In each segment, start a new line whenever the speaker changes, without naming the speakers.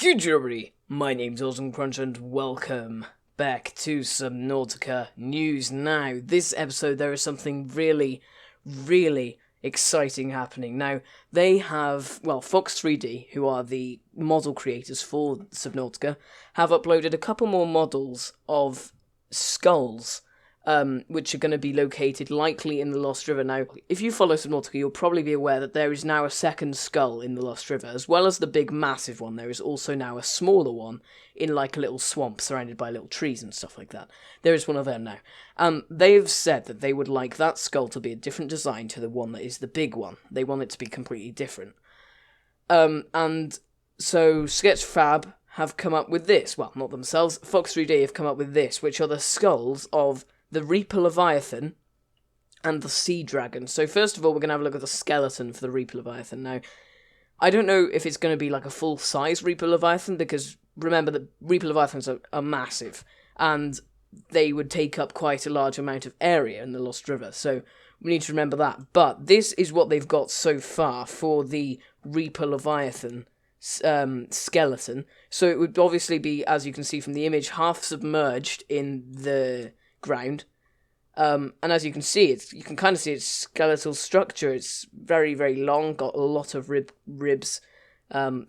Good everybody, my name's Awesomecrunch and welcome back to Subnautica News. Now, this episode there is something really exciting happening. Now, they have, Fox 3D, who are the model creators for Subnautica, have uploaded a couple more models of skulls, which are going to be located likely in the Lost River. Now, if you follow Subnautica, you'll probably be aware that there is now a second skull in the Lost River. As well as the big, massive one, there is also now a smaller one in like a little swamp surrounded by little trees and stuff like that. There is one of them now. They've said that they would like that skull to be a different design to the one that is the big one. They want it to be completely different. And so Sketchfab have come up with this. Well, not themselves. Fox 3D have come up with this, which are the skulls of the Reaper Leviathan and the Sea Dragon. So first of all, we're going to have a look at the skeleton for the Reaper Leviathan. Now, I don't know if it's going to be like a full-size Reaper Leviathan, because remember that Reaper Leviathans are massive, and they would take up quite a large amount of area in the Lost River, so we need to remember that. But this is what they've got so far for the Reaper Leviathan skeleton. So it would obviously be, as you can see from the image, half submerged in the ground, and as you can see, you can kind of see its skeletal structure. It's very long, got a lot of ribs,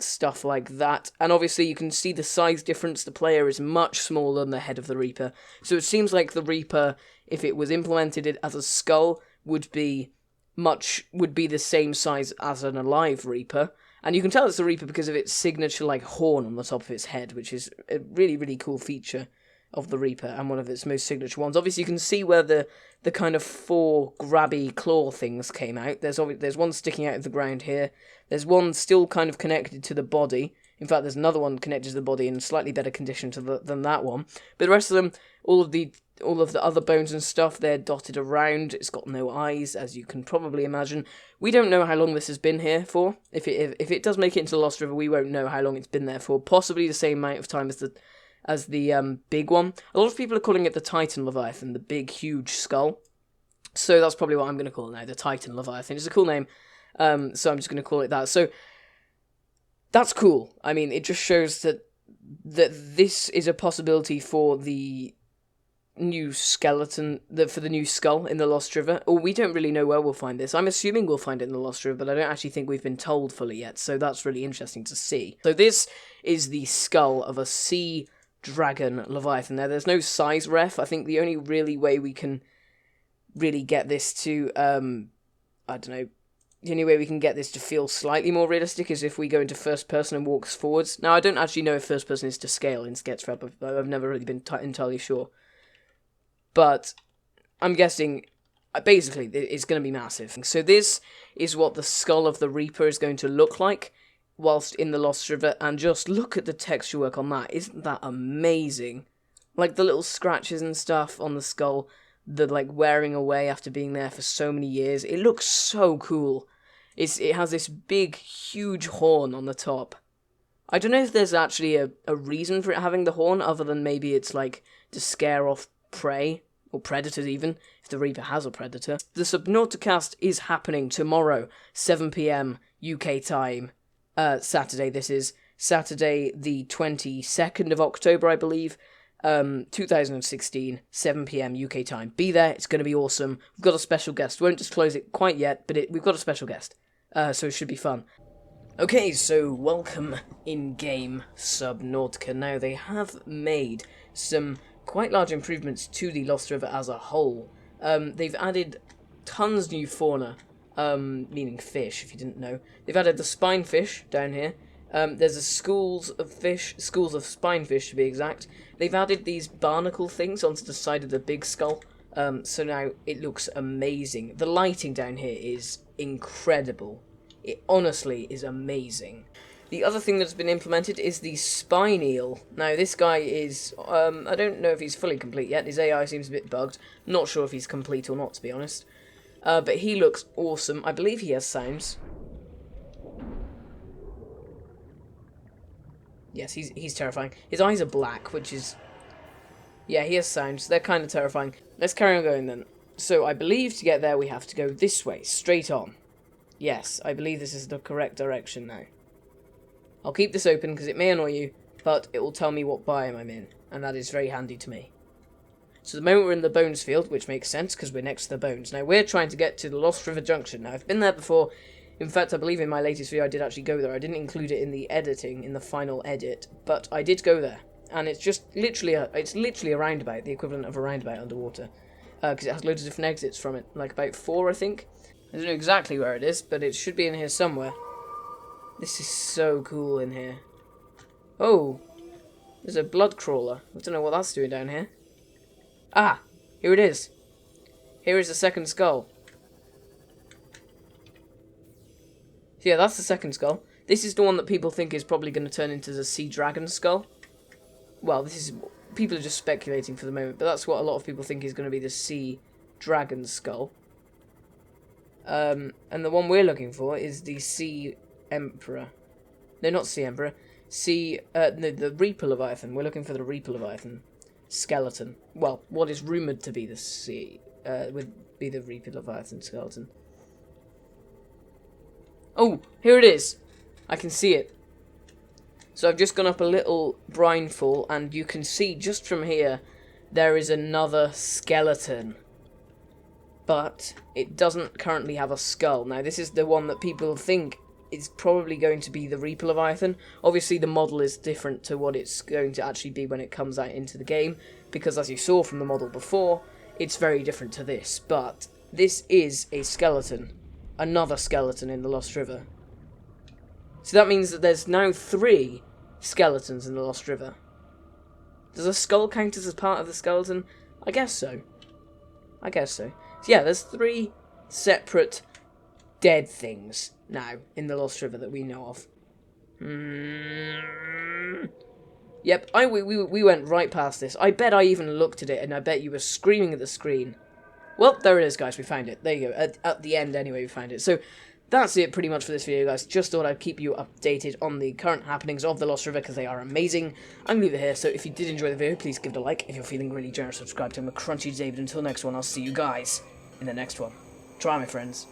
stuff like that, and obviously you can see the size difference. The player is much smaller than the head of the Reaper, so it seems like the Reaper, if it was implemented as a skull, would be the same size as an alive Reaper. And you can tell it's the Reaper because of its signature like horn on the top of its head, which is a really cool feature of the Reaper, and one of its most signature ones. Obviously, you can see where the kind of four grabby claw things came out. There's one sticking out of the ground here. There's one still kind of connected to the body. In fact, there's another one connected to the body in slightly better condition than that one. But the rest of them, all of the other bones and stuff, they're dotted around. It's got no eyes, as you can probably imagine. We don't know how long this has been here for. If it does make it into the Lost River, we won't know how long it's been there for. Possibly the same amount of time as the big one. A lot of people are calling it the Titan Leviathan, the big, huge skull. So that's probably what I'm going to call it now, the Titan Leviathan. It's a cool name, so I'm just going to call it that. So that's cool. I mean, it just shows that this is a possibility for the new skeleton, for the new skull in the Lost River. Or we don't really know where we'll find this. I'm assuming we'll find it in the Lost River, but I don't actually think we've been told fully yet, so that's really interesting to see. So this is the skull of a Sea Dragon Leviathan. Now, there's no size ref. I think the only really way we can really get this to, the only way we can get this to feel slightly more realistic is if we go into first person and walks forwards. Now, I don't actually know if first person is to scale in Sketchfab. I've never really been entirely sure. But I'm guessing, basically, it's going to be massive. So this is what the skull of the Reaper is going to look like whilst in the Lost River, and just look at the texture work on that. Isn't that amazing? Like the little scratches and stuff on the skull, the like wearing away after being there for so many years. It looks so cool. It has this big, huge horn on the top. I don't know if there's actually a reason for it having the horn, other than maybe it's like to scare off prey, or predators even, if the Reaper has a predator. The Subnauticast is happening tomorrow, 7 PM UK time. Saturday. This is Saturday the 22nd of October, I believe, 2016, 7 PM UK time. Be there, it's going to be awesome. We've got a special guest. Won't disclose it quite yet, but we've got a special guest, so it should be fun. Okay, so welcome in-game Subnautica. Now, they have made some quite large improvements to the Lost River as a whole. They've added tons new fauna, meaning fish, if you didn't know. They've added the spinefish down here. There's schools of spinefish to be exact. They've added these barnacle things onto the side of the big skull, so now it looks amazing. The lighting down here is incredible. It honestly is amazing. The other thing that's been implemented is the spine eel. Now, this guy is, I don't know if he's fully complete yet. His AI seems a bit bugged. Not sure if he's complete or not, to be honest. But he looks awesome. I believe he has sounds. Yes, he's terrifying. His eyes are black, which is... Yeah, he has sounds. They're kind of terrifying. Let's carry on going then. So I believe to get there we have to go this way, straight on. Yes, I believe this is the correct direction now. I'll keep this open because it may annoy you, but it will tell me what biome I'm in, and that is very handy to me. So at the moment we're in the Bones field, which makes sense because we're next to the Bones. Now we're trying to get to the Lost River Junction. Now I've been there before. In fact, I believe in my latest video I did actually go there. I didn't include it in the editing, in the final edit, but I did go there. And it's just literally a roundabout, the equivalent of a roundabout underwater. Because it has loads of different exits from it, like about 4 I think. I don't know exactly where it is, but it should be in here somewhere. This is so cool in here. Oh, there's a blood crawler. I don't know what that's doing down here. Ah, here it is. Here is the second skull. So yeah, that's the second skull. This is the one that people think is probably going to turn into the Sea Dragon skull. Well, this is... people are just speculating for the moment, but that's what a lot of people think is going to be the Sea Dragon skull. And the one we're looking for is the Sea Emperor. No, not Sea Emperor. No, the Reaper Leviathan. We're looking for the Reaper Leviathan skeleton. Well, what is rumoured to be the would be the Reaper Leviathan skeleton. Oh, here it is. I can see it. So I've just gone up a little brine fall, and you can see just from here there is another skeleton. But it doesn't currently have a skull. Now, this is the one that people think is probably going to be the Reaper Leviathan. Obviously, the model is different to what it's going to actually be when it comes out into the game, because as you saw from the model before, it's very different to this. But this is a skeleton. Another skeleton in the Lost River. So that means that there's now 3 skeletons in the Lost River. Does a skull count as a part of the skeleton? I guess so. I guess so. So yeah, there's 3 separate dead things now in the Lost River that we know of. Yep, we went right past this. I bet I even looked at it, and I bet you were screaming at the screen. Well, there it is, guys. We found it. There you go. At the end, anyway, we found it. So that's it pretty much for this video, guys. Just thought I'd keep you updated on the current happenings of the Lost River, because they are amazing. I'm going to leave it here, so if you did enjoy the video, please give it a like. If you're feeling really generous, subscribe to Crunchy David. Until next one, I'll see you guys in the next one. Try, my friends.